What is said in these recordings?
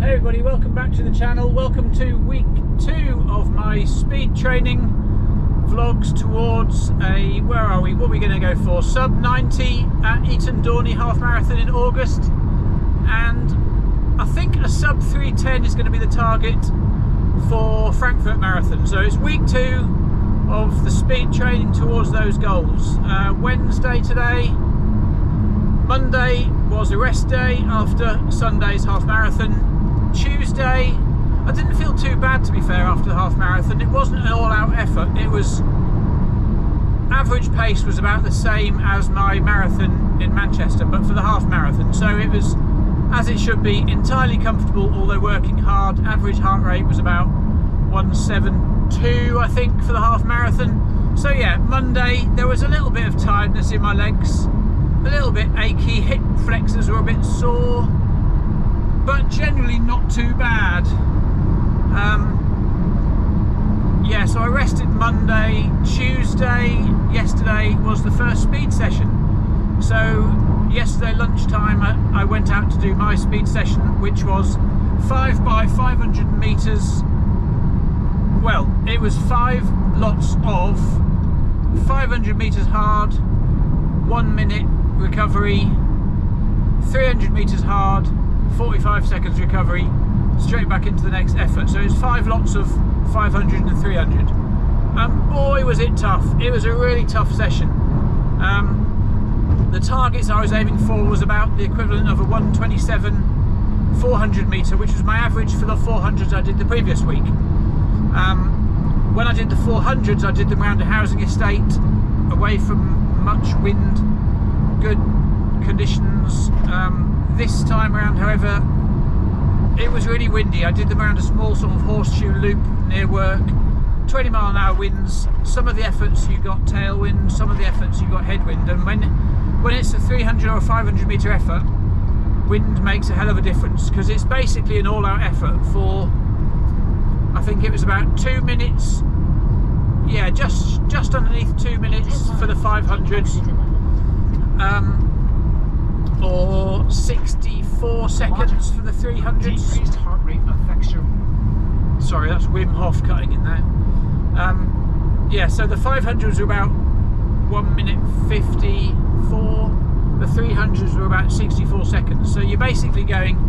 Hey everybody, welcome back to the channel. Welcome to week 2 of my speed training vlogs towards a, where are we? What are we going to go for? Sub 90 at Eton Dorney half marathon in August, and I think a sub 310 is going to be the target for Frankfurt Marathon. So it's week 2 of the speed training towards those goals. Wednesday today. Monday was a rest day after Sunday's half marathon. Tuesday, I didn't feel too bad, to be fair, after the half marathon. It wasn't an all-out effort. It was, average pace was about the same as my marathon in Manchester, but for the half marathon. So it was, as it should be, entirely comfortable, although working hard. Average heart rate was about 172, I think, for the half marathon. So yeah, Monday, there was a little bit of tiredness in my legs, a little bit achy, hip flexors were a bit sore, but generally not too bad. Yeah, so I rested Monday. Tuesday, yesterday, was the first speed session. So yesterday lunchtime I went out to do my speed session, which was 5 by 500 meters. Well, it was 5 lots of 500 meters hard, 1 minute recovery, 300 meters hard, 45 seconds recovery, straight back into the next effort. So it's 5 lots of 500 and 300, and boy was it tough. It was a really tough session. The targets I was aiming for was about the equivalent of a 127 400 meter, which was my average for the 400s I did the previous week. When I did the 400s, I did them around a housing estate, away from much wind, good conditions. This time around, however, it was really windy. I did them around a small sort of horseshoe loop near work, 20-mile-an-hour winds. Some of the efforts you got tailwind, some of the efforts you got headwind, and when it's a 300 or a 500 meter effort, wind makes a hell of a difference, because it's basically an all-out effort for, I think it was about 2 minutes, yeah, just underneath 2 minutes for the 500s, or 64 seconds for the 300s. Decreased heart rate affects your... Sorry, that's Wim Hof cutting in there. Yeah, so the 500s were about 1 minute 54, the 300s were about 64 seconds. So you're basically going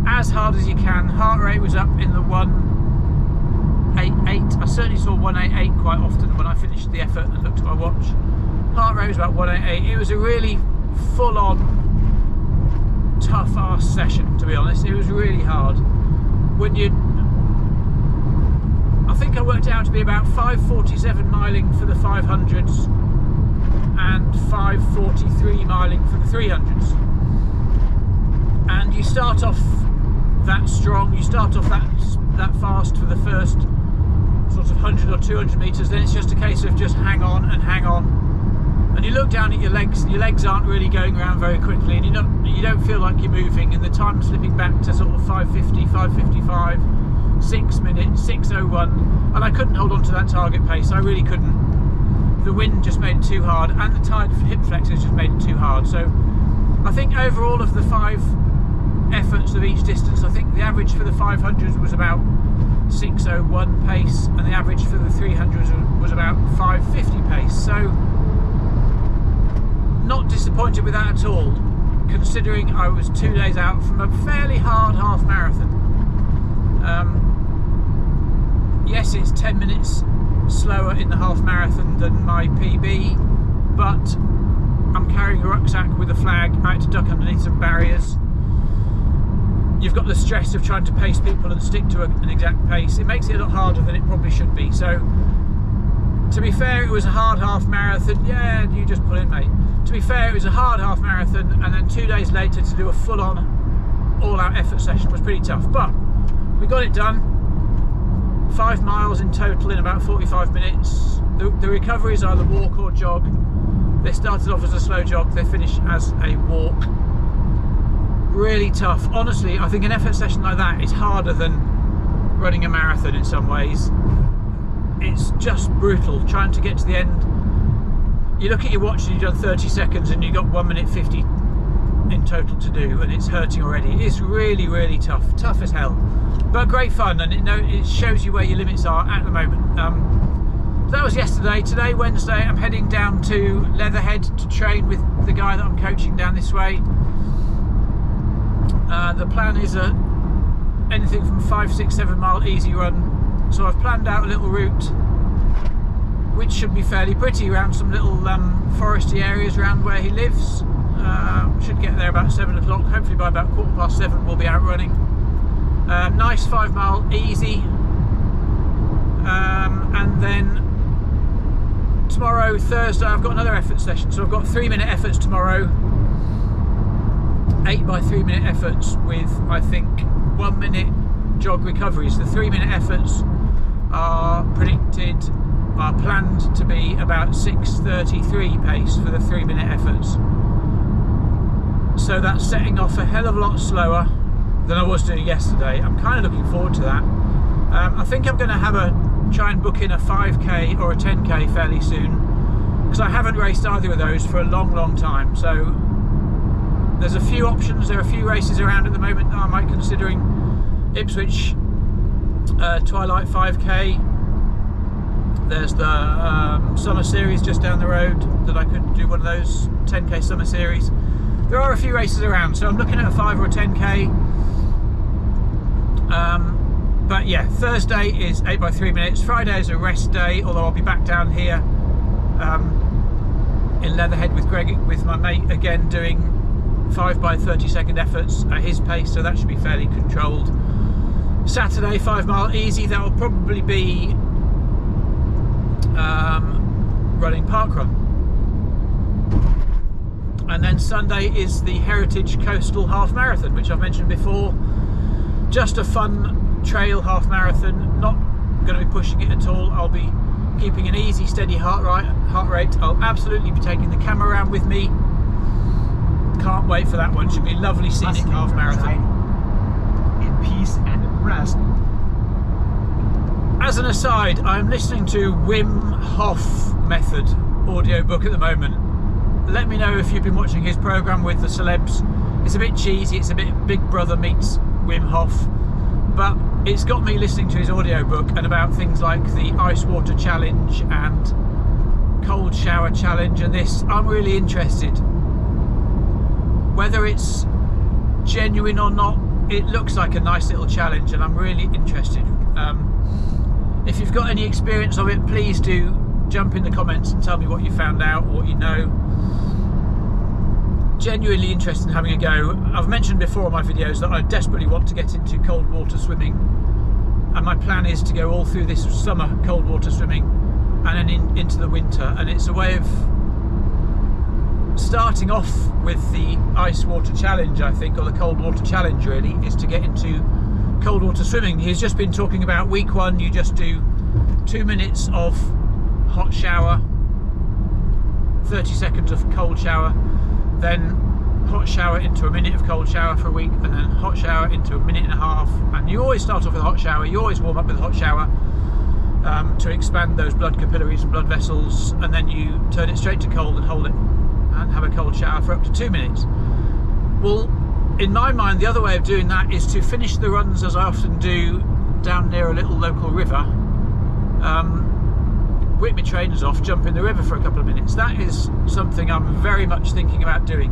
as hard as you can. Heart rate was up in the 188. I certainly saw 188 quite often when I finished the effort and looked at my watch. Heart rate was about 188. It was a really full-on, tough-ass session, to be honest. It was really hard. When you, I think I worked it out to be about 5:47 miling for the 500s and 5:43 miling for the 300s. And you start off that strong, you start off that fast for the first sort of 100 or 200 meters, then it's just a case of just hang on and hang on. And you look down at your legs, and your legs aren't really going around very quickly, and you don't feel like you're moving, and the time's slipping back to sort of 5:50, 5:55, 6 minutes, 6:01, and I couldn't hold on to that target pace. I really couldn't. The wind just made it too hard, and the tired hip flexors just made it too hard. So I think overall of the 5 efforts of each distance, I think the average for the 500s was about 6:01 pace, and the average for the 300s was about 5:50 pace. So not disappointed with that at all, considering I was 2 days out from a fairly hard half marathon. Yes, it's 10 minutes slower in the half marathon than my PB, but I'm carrying a rucksack with a flag. I had to duck underneath some barriers. You've got the stress of trying to pace people and stick to an exact pace. It makes it a lot harder than it probably should be. So, to be fair, it was a hard half marathon. Yeah, you just put in, mate. To be fair, it was a hard half marathon, and then 2 days later to do a full-on, all-out effort session was pretty tough. But we got it done. 5 miles in total in about 45 minutes. The recoveries are either walk or jog. They started off as a slow jog, they finished as a walk. Really tough. Honestly, I think an effort session like that is harder than running a marathon in some ways. It's just brutal trying to get to the end. You look at your watch and you've done 30 seconds and you've got 1 minute 50 in total to do, and it's hurting already. It's really, really tough as hell, but great fun, and it shows you where your limits are at the moment. That was yesterday. Today, Wednesday, I'm heading down to Leatherhead to train with the guy that I'm coaching down this way. The plan is anything from 5, 6, 7 mile easy run. So I've planned out a little route which should be fairly pretty, around some little foresty areas around where he lives. Should get there about 7 o'clock. Hopefully by about 7:15 we'll be out running. Nice 5 mile easy. And then tomorrow, Thursday, I've got another effort session. So I've got 3-minute efforts tomorrow. 8 by 3-minute efforts with, I think, 1 minute jog recoveries. The 3-minute efforts are planned to be about 6:33 pace for the 3-minute efforts. So that's setting off a hell of a lot slower than I was doing yesterday. I'm kind of looking forward to that. I think I'm going to try and book in a 5k or a 10k fairly soon, because I haven't raced either of those for a long time. So there's a few options. There are a few races around at the moment that I might considering. Ipswich Twilight 5k. There's the summer series just down the road that I could do one of those 10k summer series. There are a few races around, so I'm looking at a 5 or a 10k. But yeah, Thursday is 8 by 3 minutes. Friday is a rest day, although I'll be back down here in Leatherhead with my mate again, doing 5 by 30-second efforts at his pace, so that should be fairly controlled. Saturday, 5 mile easy. That will probably be running parkrun. And then Sunday is the Heritage Coastal Half Marathon, which I've mentioned before. Just a fun trail half marathon, not going to be pushing it at all. I'll be keeping an easy, steady heart rate. I'll absolutely be taking the camera around with me. Can't wait for that one. Should be a lovely scenic half marathon. In peace and rest. As an aside, I'm listening to Wim Hof Method audiobook at the moment. Let me know if you've been watching his program with the celebs. It's a bit cheesy, it's a bit Big Brother meets Wim Hof, but it's got me listening to his audiobook and about things like the ice water challenge and cold shower challenge and this. I'm really interested. Whether it's genuine or not, it looks like a nice little challenge and I'm really interested. If you've got any experience of it, please do jump in the comments and tell me what you found out or what you know. Genuinely interested in having a go. I've mentioned before in my videos that I desperately want to get into cold water swimming, and my plan is to go all through this summer cold water swimming and then into the winter, and it's a way of starting off with the ice water challenge, I think, or the cold water challenge really, is to get into cold water swimming. He's just been talking about week 1, you just do 2 minutes of hot shower, 30 seconds of cold shower, then hot shower into a minute of cold shower for a week, and then hot shower into a minute and a half. And you always start off with a hot shower, you always warm up with a hot shower to expand those blood capillaries and blood vessels, and then you turn it straight to cold and hold it and have a cold shower for up to 2 minutes. Well, in my mind, the other way of doing that is to finish the runs, as I often do, down near a little local river, whip my trainers off, jump in the river for a couple of minutes. That is something I'm very much thinking about doing.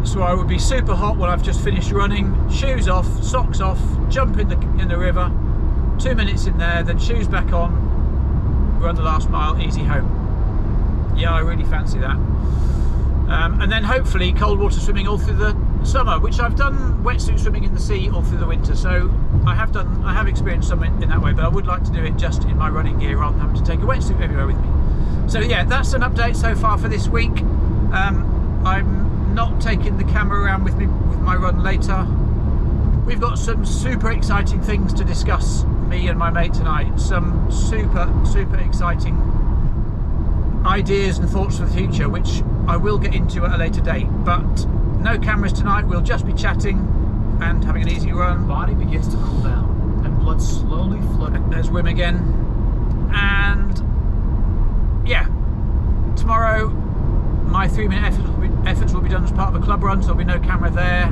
So I would be super hot when I've just finished running, shoes off, socks off, jump in the river, 2 minutes in there, then shoes back on, run the last mile, easy home. Yeah, I really fancy that. And then hopefully cold water swimming all through the summer, which I've done wetsuit swimming in the sea all through the winter, so I have experienced some in that way, but I would like to do it just in my running gear rather than having to take a wetsuit everywhere with me. So yeah, that's an update so far for this week. I'm not taking the camera around with me with my run later. We've got some super exciting things to discuss, me and my mate tonight. Some super exciting ideas and thoughts for the future, which I will get into at a later date, but no cameras tonight. We'll just be chatting and having an easy run. Body begins to cool down and blood slowly flooding. There's Wim again. And yeah, tomorrow my 3-minute effort efforts will be done as part of a club run, so there'll be no camera there.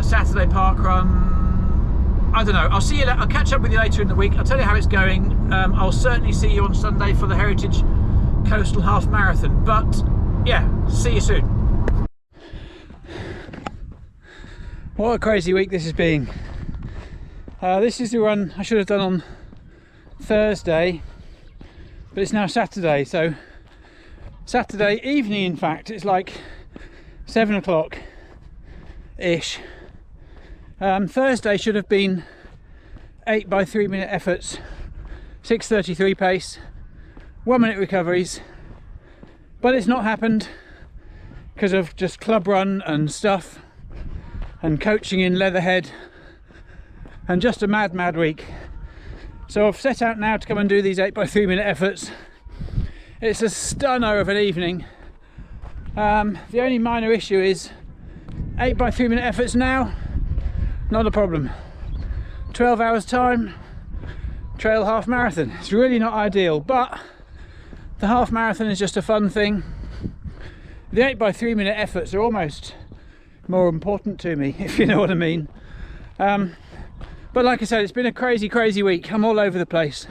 Saturday park run, I don't know. I'll see you. I'll catch up with you later in the week. I'll tell you how it's going. I'll certainly see you on Sunday for the Heritage Coastal Half Marathon. But yeah, see you soon. What a crazy week this has been. This is the run I should have done on Thursday, but it's now Saturday, so Saturday evening, in fact. It's like 7 o'clock ish. Thursday should have been 8 by 3 minute efforts, 6:33 pace, 1 minute recoveries, but it's not happened because of just club run and stuff and coaching in Leatherhead and just a mad week. So I've set out now to come and do these 8 by 3 minute efforts. It's a stunner of an evening. The only minor issue is 8 by 3 minute efforts now, not a problem. 12 hours time, trail half marathon. It's really not ideal, but the half marathon is just a fun thing. The 8 by 3 minute efforts are almost more important to me, if you know what I mean. But like I said, it's been a crazy week. I'm all over the place,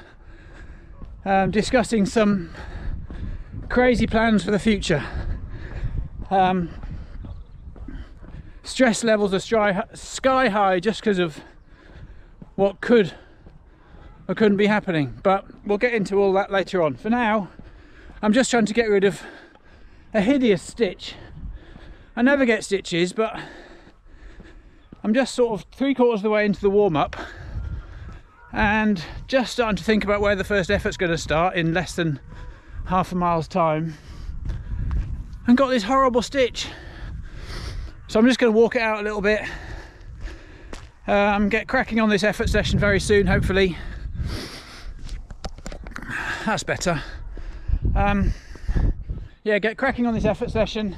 discussing some crazy plans for the future. Stress levels are sky high just because of what could or couldn't be happening, but we'll get into all that later on. For now, I'm just trying to get rid of a hideous stitch. I never get stitches, but I'm just sort of 3/4 of the way into the warm-up and just starting to think about where the first effort's going to start in less than half a mile's time, and got this horrible stitch. So I'm just going to walk it out a little bit, get cracking on this effort session very soon, hopefully. That's better. Yeah, get cracking on this effort session.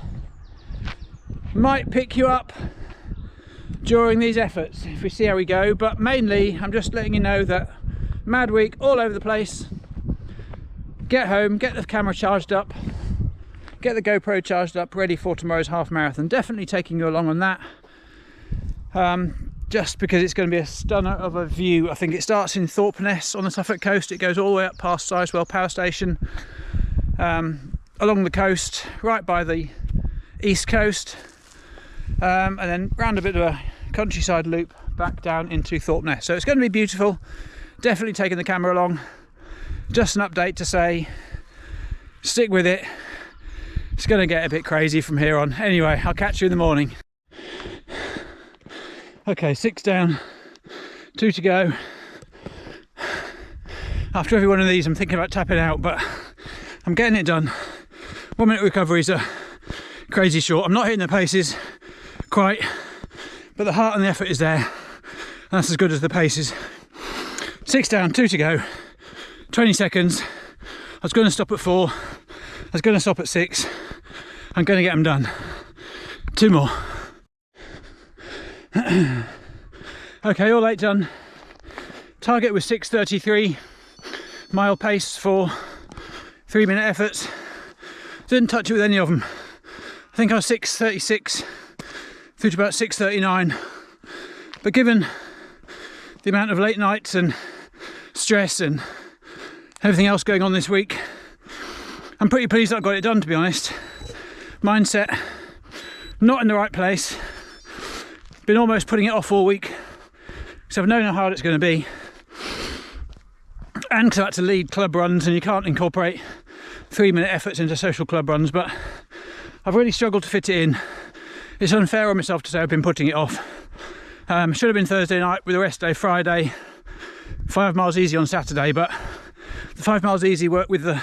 Might pick you up during these efforts if we see how we go, but mainly I'm just letting you know that mad week, all over the place. Get home, get the camera charged up, get the GoPro charged up, ready for tomorrow's half marathon. Definitely taking you along on that, just because it's going to be a stunner of a view. I think it starts in Thorpeness on the Suffolk coast. It goes all the way up past Sizewell Power Station, along the coast, right by the east coast, and then round a bit of a countryside loop back down into Thorpeness. So it's going to be beautiful. Definitely taking the camera along. Just an update to say, stick with it. It's going to get a bit crazy from here on. Anyway, I'll catch you in the morning. Okay, 6 down, 2 to go. After every one of these I'm thinking about tapping out, but I'm getting it done. 1 minute recoveries are crazy short. I'm not hitting the paces quite, but the heart and the effort is there, and that's as good as the paces. 6 down, 2 to go, 20 seconds. I was going to stop at 4, I was going to stop at 6. I'm going to get them done. 2 more. Okay, all 8 done. Target was 6:33 mile pace for 3 minute efforts. Didn't touch it with any of them. I think I was 6:36 through to about 6:39. But given the amount of late nights and stress and everything else going on this week, I'm pretty pleased that I got it done, to be honest. Mindset not in the right place. Been almost putting it off all week because I've known how hard it's going to be, and because I had to lead club runs and you can't incorporate 3 minute efforts into social club runs, but I've really struggled to fit it in. It's unfair on myself to say I've been putting it off. Should have been Thursday night with a rest day Friday, 5 miles easy on Saturday, but the 5 miles easy worked with the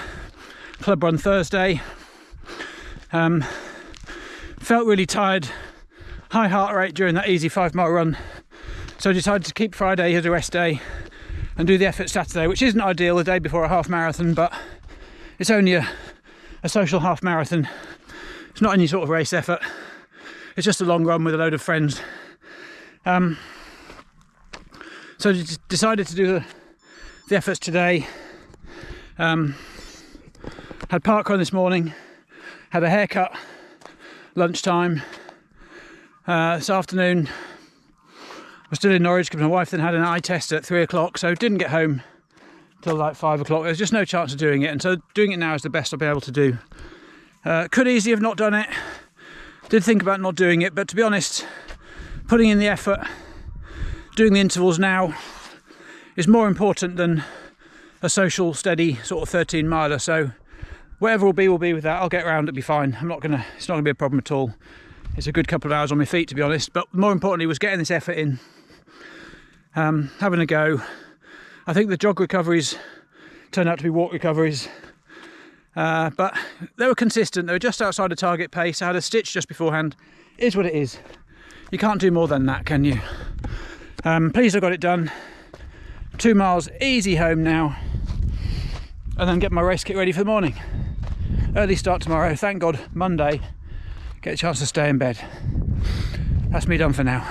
club run Thursday. Felt really tired, high heart rate during that easy 5 mile run, so I decided to keep Friday as a rest day and do the effort Saturday, which isn't ideal the day before a half marathon, but it's only a social half marathon. It's not any sort of race effort, it's just a long run with a load of friends. So I decided to do the efforts today. Had parkrun this morning, Had a haircut, lunchtime. This afternoon I was still in Norwich because my wife then had an eye test at 3 o'clock, so didn't get home till like 5 o'clock. There's just no chance of doing it, and so doing it now is the best I'll be able to do. Could easily have not done it. Did think about not doing it, but to be honest, putting in the effort, doing the intervals now is more important than a social, steady sort of 13 miler. So whatever will be with that. I'll get around, it'll be fine. It's not gonna be a problem at all. It's a good couple of hours on my feet, to be honest, but more importantly was getting this effort in, having a go. I think the jog recoveries turned out to be walk recoveries, but they were consistent. They were just outside the target pace. I had a stitch just beforehand. It is what it is. You can't do more than that, can you? Pleased I got it done. 2 miles easy home now, and then get my race kit ready for the morning. Early start tomorrow, thank God. Monday, get a chance to stay in bed. That's me done for now.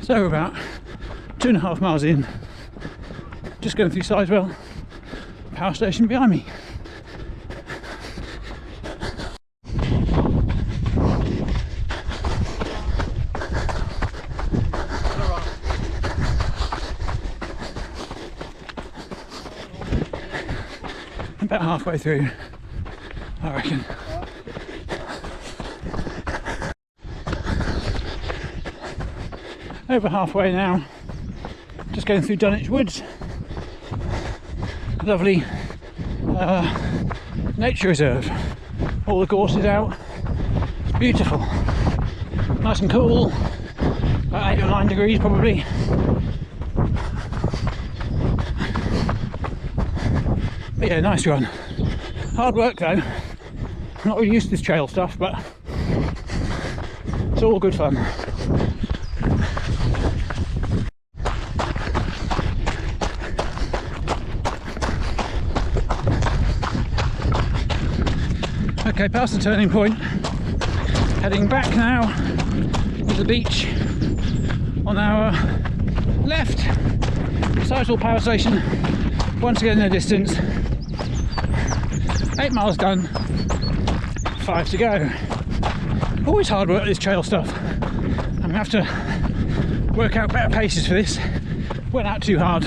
So we're about 2.5 miles in, just going through Sizewell, power station behind me. About halfway through, I reckon. Over halfway now, just going through Dunwich Woods. Lovely nature reserve. All the gorse is out. It's beautiful. Nice and cool. About 8 or 9 degrees probably. But yeah, nice run. Hard work though. I'm not really used to this trail stuff, but it's all good fun. Okay, past the turning point, heading back now to the beach on our left. Sizewell power station, once again in the distance. 8 miles done, 5 to go. Always hard work, this trail stuff. I'm gonna have to work out better paces for this. Went out too hard,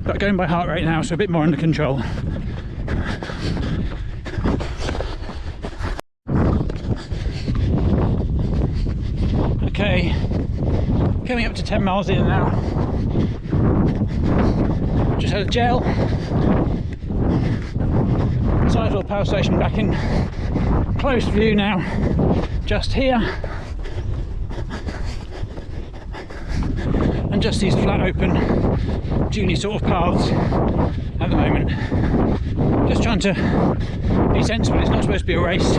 but going by heart rate now, so a bit more under control. Okay, coming up to 10 miles in now. Just had a gel. Sizewell power station back in close view now, just here. And just these flat open, duny sort of paths at the moment. Just trying to be sensible. It's not supposed to be a race.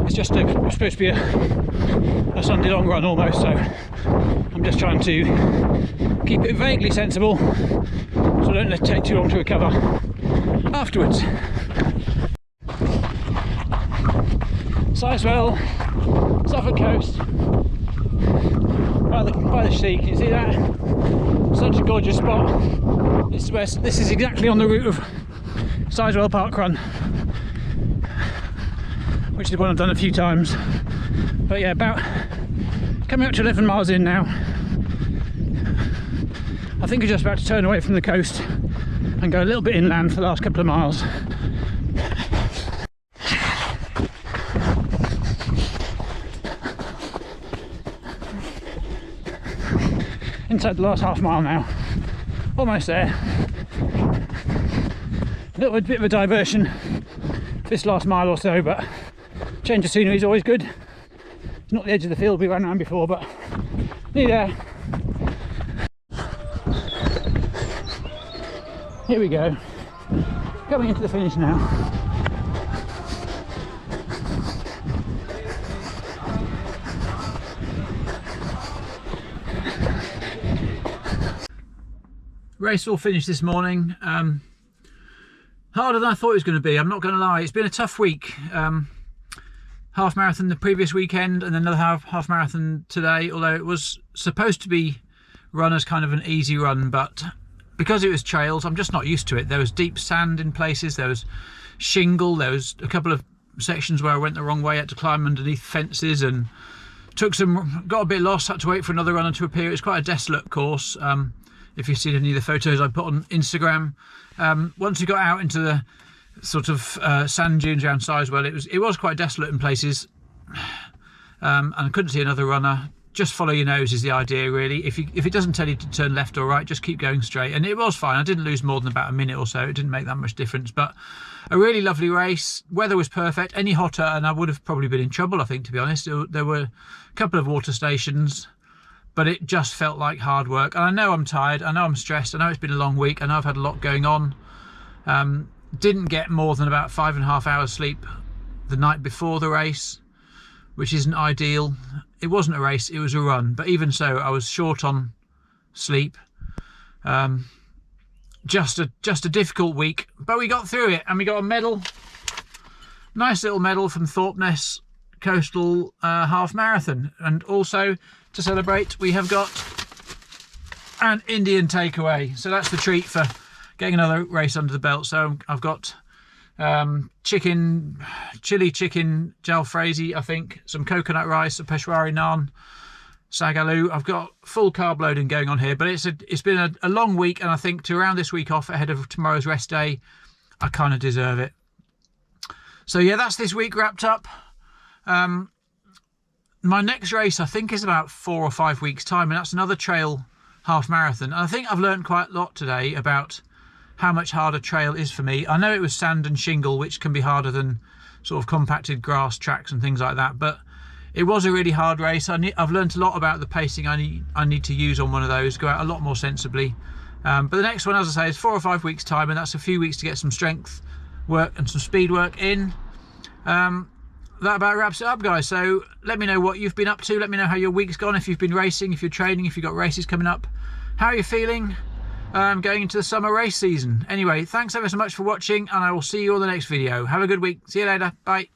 It's just supposed to be a Sunday long run almost, so I'm just trying to keep it vaguely sensible so I don't let it take too long to recover afterwards. Sizewell, Suffolk coast, by the sea, can you see that? Such a gorgeous spot. This is exactly on the route of Sizewell Park Run, which is one I've done a few times. But yeah, about coming up to 11 miles in now. I think we're just about to turn away from the coast and go a little bit inland for the last couple of miles. Inside the last half mile now, almost there. A little bit of a diversion this last mile or so, but change of scenery is always good. It's not the edge of the field we ran around before, but nearly there. Here we go, coming into the finish now. Race all finished this morning. Harder than I thought it was going to be, I'm not going to lie. It's been a tough week. Half marathon the previous weekend and then another half marathon today, although it was supposed to be run as kind of an easy run, but because it was trails, I'm just not used to it. There was deep sand in places, there was shingle, there was a couple of sections where I went the wrong way, had to climb underneath fences and got a bit lost, had to wait for another runner to appear. It's quite a desolate course. If you've seen any of the photos I put on Instagram, once we got out into the sort of sand dunes around Sizewell, it was quite desolate in places, and I couldn't see another runner. Just follow your nose is the idea, really. If it doesn't tell you to turn left or right, just keep going straight. And it was fine. I didn't lose more than about a minute or so. It didn't make that much difference, but a really lovely race. Weather was perfect. Any hotter and I would have probably been in trouble, I think, to be honest. There were a couple of water stations, but it just felt like hard work. And I know I'm tired. I know I'm stressed. I know it's been a long week. I know I've had a lot going on. Didn't get more than about 5.5 hours sleep the night before the race, which isn't ideal. It wasn't a race, it was a run, but even so I was short on sleep. Just a difficult week, but we got through it and we got a medal. Nice little medal from Thorpeness Coastal Half Marathon. And also to celebrate, we have got an Indian takeaway, so that's the treat for getting another race under the belt. So I've got chili chicken jalfrezi, I think, some coconut rice, a peshwari naan, sagaloo. I've got full carb loading going on here, but it's been a long week, and I think to round this week off ahead of tomorrow's rest day, I kind of deserve it. So yeah, that's this week wrapped up. My next race I think is about 4 or 5 weeks time, and that's another trail half marathon. And I think I've learned quite a lot today about how much harder trail is for me. I know it was sand and shingle, which can be harder than sort of compacted grass tracks and things like that, but it was a really hard race. I've learned a lot about the pacing I need to use on one of those, go out a lot more sensibly. But the next one, as I say, is 4 or 5 weeks time, and that's a few weeks to get some strength work and some speed work in. That about wraps it up, guys. So let me know what you've been up to. Let me know how your week's gone, if you've been racing, if you're training, if you've got races coming up. How are you feeling going into the summer race season? Anyway, thanks ever so much for watching, and I will see you on the next video. Have a good week. See you later. Bye.